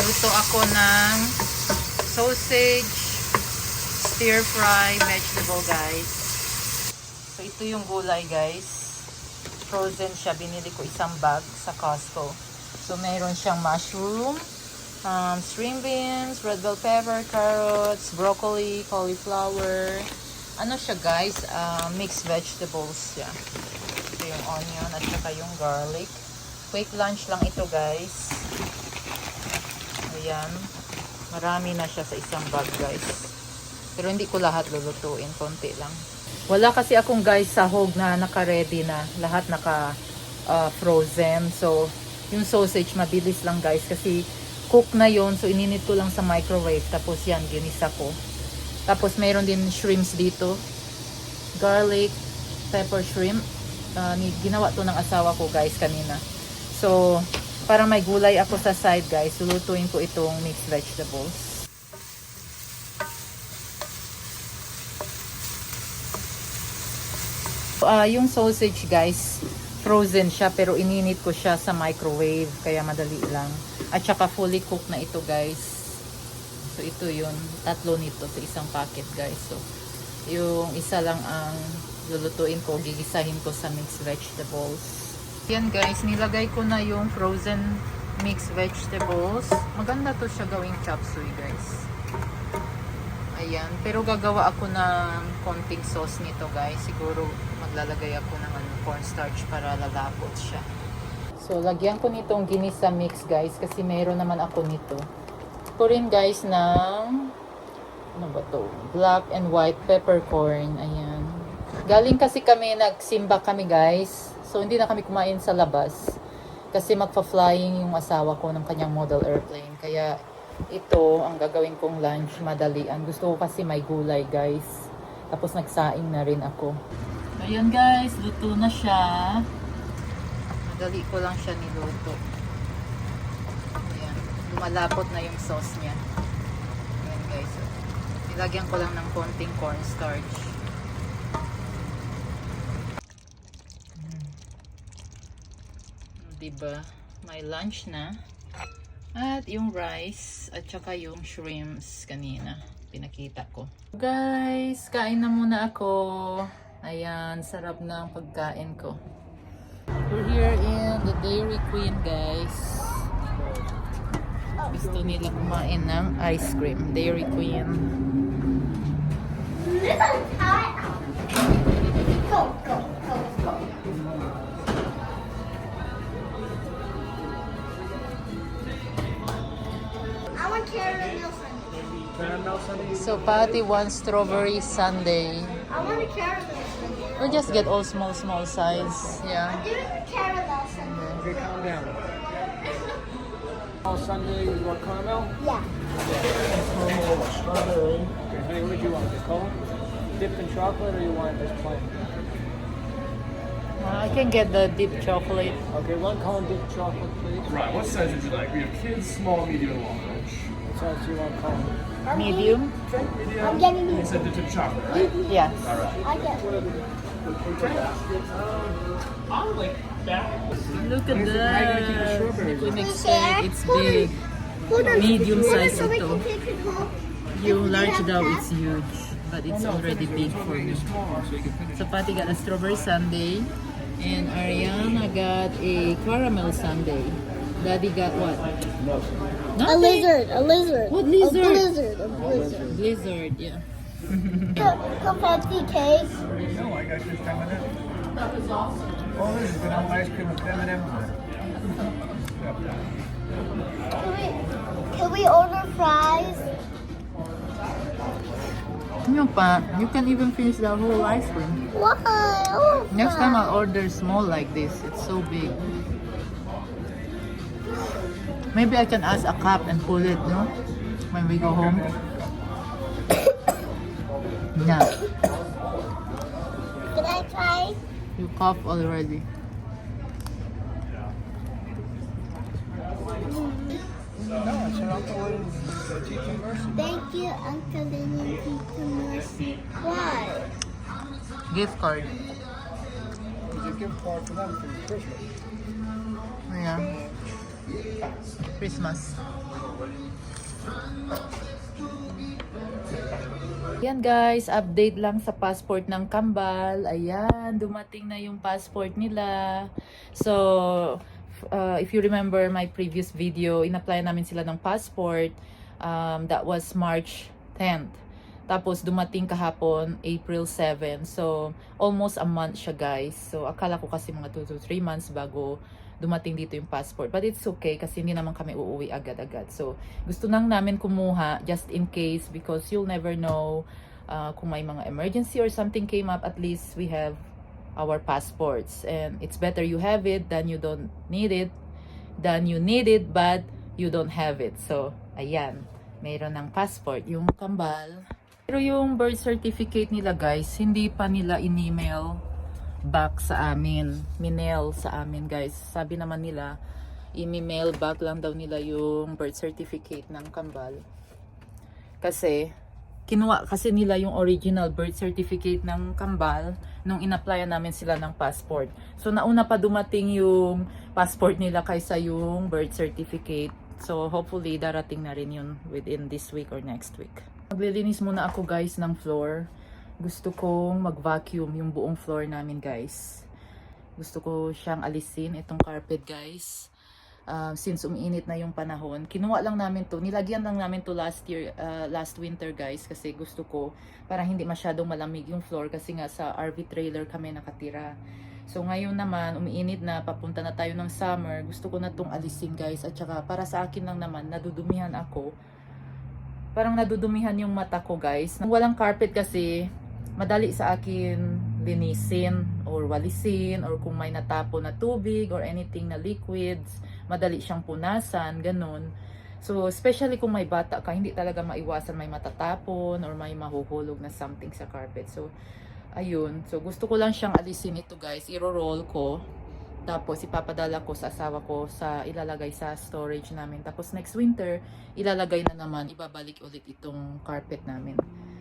Luto ako ng sausage stir fry vegetable, guys. So ito yung gulay, guys. Frozen siya. Binili ko isang bag sa Costco. So mayroon siyang mushroom, string beans, red bell pepper, carrots, broccoli, cauliflower. Ano siya, guys? Mixed vegetables siya. Ito yung onion at saka yung garlic. Quick lunch lang ito, guys. Ayan. Marami na siya sa isang bag, guys. Pero hindi ko lahat lulutuin. Konti lang. Wala kasi akong, guys, sahog na naka-ready na. Lahat naka-frozen. So, yung sausage, mabilis lang, guys. Kasi cook na yon. So, ininit ko lang sa microwave. Tapos yan, ginisa ko. Tapos, mayroon din shrimps dito. Garlic, pepper shrimp. Ginawa to ng asawa ko, guys, kanina. So, para may gulay ako sa side, guys, lulutuin ko itong mixed vegetables. Yung sausage, guys, frozen siya pero ininit ko siya sa microwave kaya madali lang. At saka fully cooked na ito, guys. So, ito yun. Tatlo nito sa isang packet, guys. So, yung isa lang ang lulutuin ko, gigisahin ko sa mixed vegetables. Yan, guys, nilagay ko na yung frozen mixed vegetables. Maganda to siya gawing chop suey, guys. Ayan, pero gagawa ako ng konting sauce nito, guys. Siguro maglalagay ako ng cornstarch para lalapot siya. So, lagyan ko nitong ginisa mix, guys, kasi meron naman ako nito. Ko rin, guys, ng ano ba to? Black and white peppercorn. Ayan. Galing kasi kami, nagsimba kami, guys. So, hindi na kami kumain sa labas. Kasi magpa-flying yung asawa ko ng kanyang model airplane. Kaya, ito ang gagawin kong lunch. Madalian. Gusto ko kasi may gulay, guys. Tapos, nagsaing na rin ako. Ayan, guys. Luto na siya. Madali ko lang siya niluto. Ayan. Lumalapot na yung sauce niya. Ayan, guys. Nilagyan ko lang ng konting cornstarch. Diba? May lunch na. At yung rice at saka yung shrimps kanina. Pinakita ko. Guys, kain na muna ako. Ayan, sarap ng pagkain ko. We're here in the Dairy Queen, guys. Gusto nila kumain ng ice cream. Dairy Queen. Go, go, go, go. I want caramel sundae. So, Patty wants strawberry sundae. I want a caramel sundae. We'll just get all small size. Yeah. Give me the caramel sundae. Okay, calm down. All Sunday, you want caramel? Yeah. Strawberry. Okay, honey, what did you want? The cone? Dipped in chocolate, or you want it just plain? I can get the deep chocolate. Okay, one cone dipped chocolate, please. Right, what size would you like? We have kids, small, medium, and large. What size do you want cone? Medium? Medium. I'm getting You these. said dipped in chocolate, right? Yes. All right. I get I would like that. Look at that. Liquid mixtape. It's Hold on. big. Hold on. Medium Hold on size so we ito. can take it home. Yung If we large have daw, that. it's huge. But it's already big for me. So, Patty got a strawberry sundae. And Ariana got a caramel sundae. Daddy got what? A Nothing. lizard. A lizard. What lizard? A blizzard. A blizzard. Blizzard, yeah. Confetti cake. No, I got just M&M's. Oh, this is vanilla ice cream with M&M's. Can we order fries? Ano pa? You can even finish the whole ice cream. Why? I want Next time fries. I'll order small like this. It's so big. Maybe I can ask a cup and pull it, no? When we go home. Yeah. Can I try? You cough already. Thank you, Uncle Lynn and Tita Mercy. Why? Gift card. It's a gift card for them for Christmas. Yeah. Christmas. Ayan guys, update lang sa passport ng Kambal. Ayan, dumating na yung passport nila. So, if you remember my previous video, in-apply namin sila ng passport. That was March 10th. Tapos dumating kahapon, April 7. So, almost a month siya guys. So, akala ko kasi mga 2 to 3 months bago dumating dito yung passport. But it's okay kasi hindi naman kami uuwi agad-agad. So, gusto nang namin kumuha just in case because you'll never know kung may mga emergency or something came up, at least we have our passports. And it's better you have it than you don't need it, than you need it but you don't have it. So, ayan. Mayroon ng passport yung Kambal. Pero yung birth certificate nila guys, hindi pa nila in-email back sa amin. Minail sa amin guys. Sabi naman nila, i-mail back lang daw nila yung birth certificate ng Kambal. Kasi, kinuha kasi nila yung original birth certificate ng Kambal nung in-applyan namin sila ng passport. So, nauna pa dumating yung passport nila kaysa yung birth certificate. So, hopefully, darating na rin yun within this week or next week. Maglilinis muna ako guys ng floor. Gusto kong mag-vacuum yung buong floor namin guys. Gusto ko siyang alisin itong carpet guys. Since umiinit na yung panahon, kinuha lang namin to, nilagyan lang namin to last winter guys, kasi gusto ko para hindi masyadong malamig yung floor kasi nga sa RV trailer kami nakatira. So ngayon naman umiinit na, papunta na tayo ng summer, gusto ko na tong alisin guys. At saka para sa akin lang naman, nadudumihan ako. Parang nadudumihan yung mata ko guys. Walang carpet kasi madali sa akin linisin or walisin, or kung may natapon na tubig or anything na liquids, madali siyang punasan, ganun. So, especially kung may bata ka, hindi talaga maiwasan may matatapon or may mahuhulog na something sa carpet. So, ayun. So, gusto ko lang siyang alisin ito guys. Iro-roll ko. Tapos, ipapadala ko sa asawa ko sa ilalagay sa storage namin. Tapos, next winter, ilalagay na naman, ibabalik ulit itong carpet namin.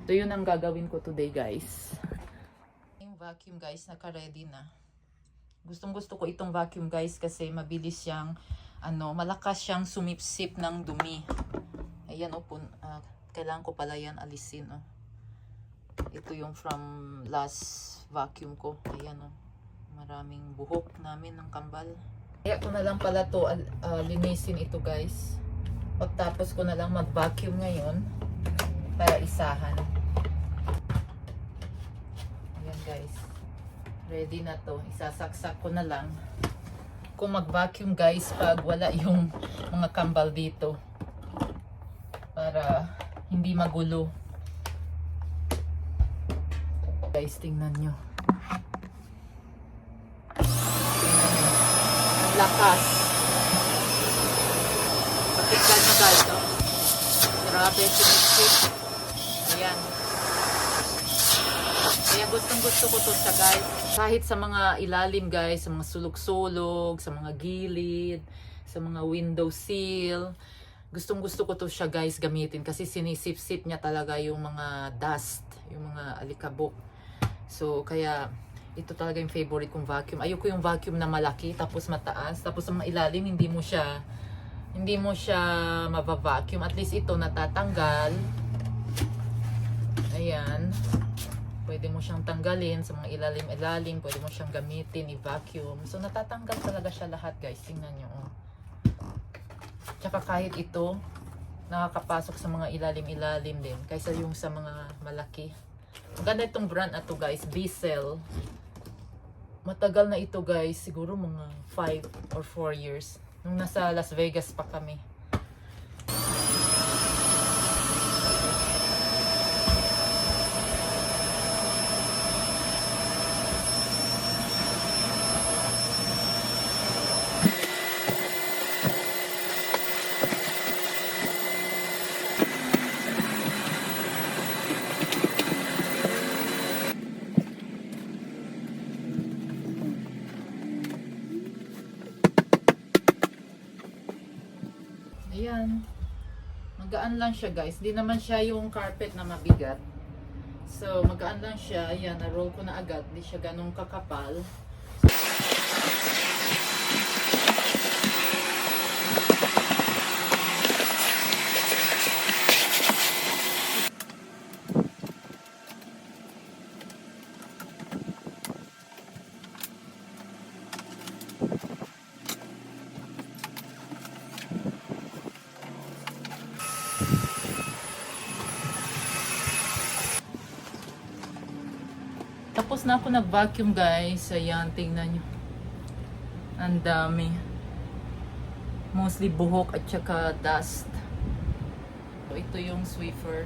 So, yun ang gagawin ko today guys. Yung vacuum guys, naka-ready na. Gustong gusto ko itong vacuum guys kasi mabilis siyang, malakas siyang sumipsip ng dumi. Ayan kailangan ko pala yan alisin Ito yung from last vacuum ko. Ayan maraming buhok namin ng Kambal. Kaya ko na lang pala to linisin ito guys. Pagtapos ko na lang mag-vacuum ngayon para isahan. Ayan guys. Ready na to. Isasaksak ko na lang. Kung mag-vacuum guys pag wala yung mga Kambal dito. Para hindi magulo. Guys, tingnan nyo. Ang lakas. Patiglan nyo guys. Grabe, sinisip. Ayan. Kaya gustong-gusto ko to siya guys. Kahit sa mga ilalim guys, sa mga sulog-sulog, sa mga gilid, sa mga window sill. Gustong-gusto ko to siya guys gamitin kasi sinisip-sip niya talaga yung mga dust, yung mga alikabok. So kaya ito talaga yung favorite kong vacuum. Ayoko yung vacuum na malaki tapos mataas, tapos sa mga ilalim hindi mo siya mava-vacuum. At least ito natatanggal. Ayan. Pwede mo siyang tanggalin sa mga ilalim-ilalim, pwede mo siyang gamitin, i-vacuum. So natatanggal talaga siya lahat guys. Tingnan nyo. Tsaka kahit ito, nakakapasok sa mga ilalim-ilalim din kaysa yung sa mga malaki. Maganda itong brand na to guys, Bissell. Matagal na ito guys, siguro mga 5 or 4 years. Nung nasa Las Vegas pa kami. Ayan. Magaan lang siya guys. Di naman siya yung carpet na mabigat. So, magaan lang siya. Ayan, na-roll ko na agad. Di siya ganong kakapal. Tapos na ako nag-vacuum guys. Ayan, tingnan nyo. Ang dami. Mostly buhok at saka dust. So, ito yung Swiffer.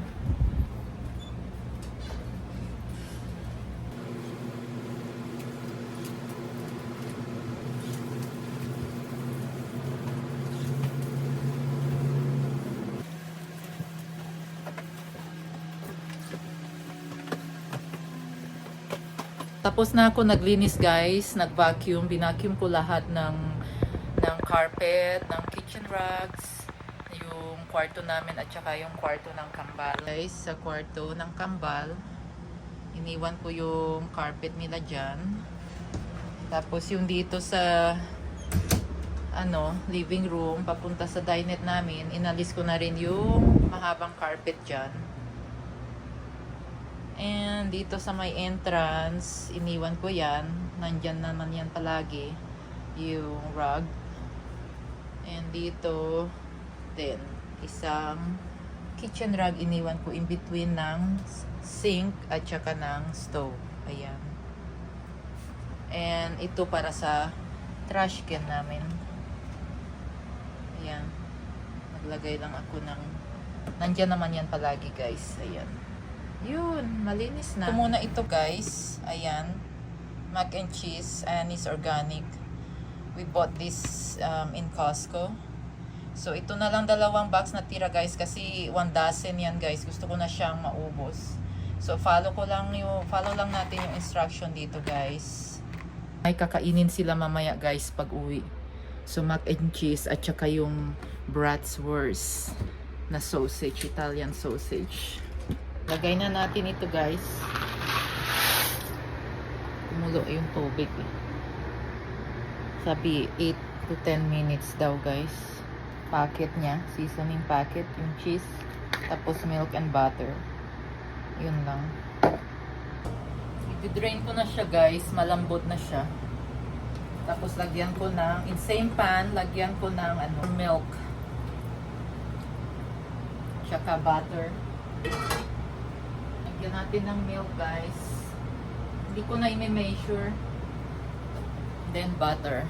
Tapos na ako naglinis guys, nag-vacuum, binacuum ko lahat ng carpet, ng kitchen rugs, yung kwarto namin at saka yung kwarto ng kambal. Guys, sa kwarto ng kambal, iniwan ko yung carpet nila dyan. Tapos yung dito sa living room, papunta sa dinette namin, inalis ko na rin yung mahabang carpet dyan. And dito sa may entrance, iniwan ko yan. Nandyan naman yan palagi. Yung rug. And dito, then, isang kitchen rug iniwan ko in between ng sink at saka ng stove. Ayan. And ito para sa trash can namin. Ayan. Naglagay lang ako ng... Nandyan naman yan palagi guys. Ayan. Yun, malinis na. Ito muna ito guys. Ayan. Mac and cheese. Annie's Organic. We bought this in Costco. So, ito na lang 2 box na tira guys. Kasi 1 dozen yan guys. Gusto ko na siyang maubos. So, follow lang natin yung instruction dito guys. May kakainin sila mamaya guys pag uwi. So, mac and cheese at saka yung bratwurst na sausage. Italian sausage. Lagay na natin ito guys. Kumulo yung tubig eh. Sabi 8 to 10 minutes daw guys. Packet niya, seasoning packet, yung cheese, tapos milk and butter. Yun lang. I-drain ko na siya guys, malambot na siya. Tapos lagyan ko ng, in same pan, lagyan ko ng milk. Tsaka butter. Lagyan natin ng milk guys. Hindi ko na i-measure. Then butter.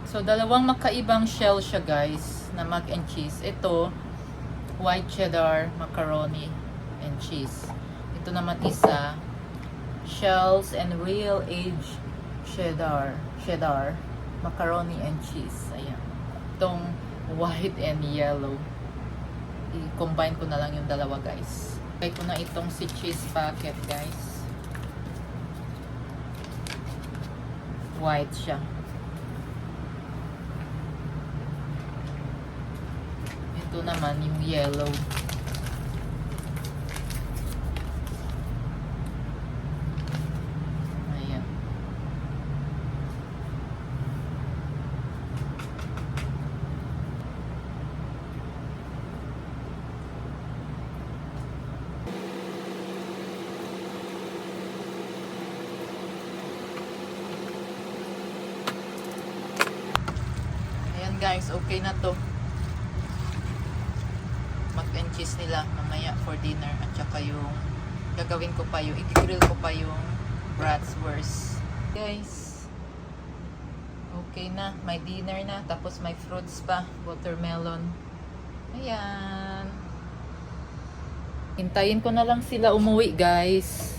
So, 2 magkaibang shell siya guys na mac and cheese. Ito, white cheddar, macaroni, and cheese. Ito naman isa, shells and real aged cheddar, macaroni and cheese. Ayan. Itong white and yellow. I-combine ko na lang yung 2 guys. Try ko na itong si cheese packet guys. White siya. Ito naman yung yellow. Ayan. Ayan guys, okay na to. Mac and cheese nila mamaya for dinner at saka yung gagawin ko pa yung i-grill ko pa yung bratwurst guys. Okay na, may dinner na, tapos may fruits pa, watermelon. Ayan, hintayin ko na lang sila umuwi guys.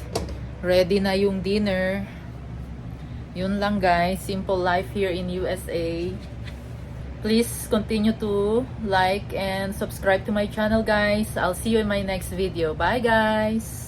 Ready na yung dinner. Yun lang guys, simple life here in USA. Please continue to like and subscribe to my channel guys. I'll see you in my next video. Bye guys!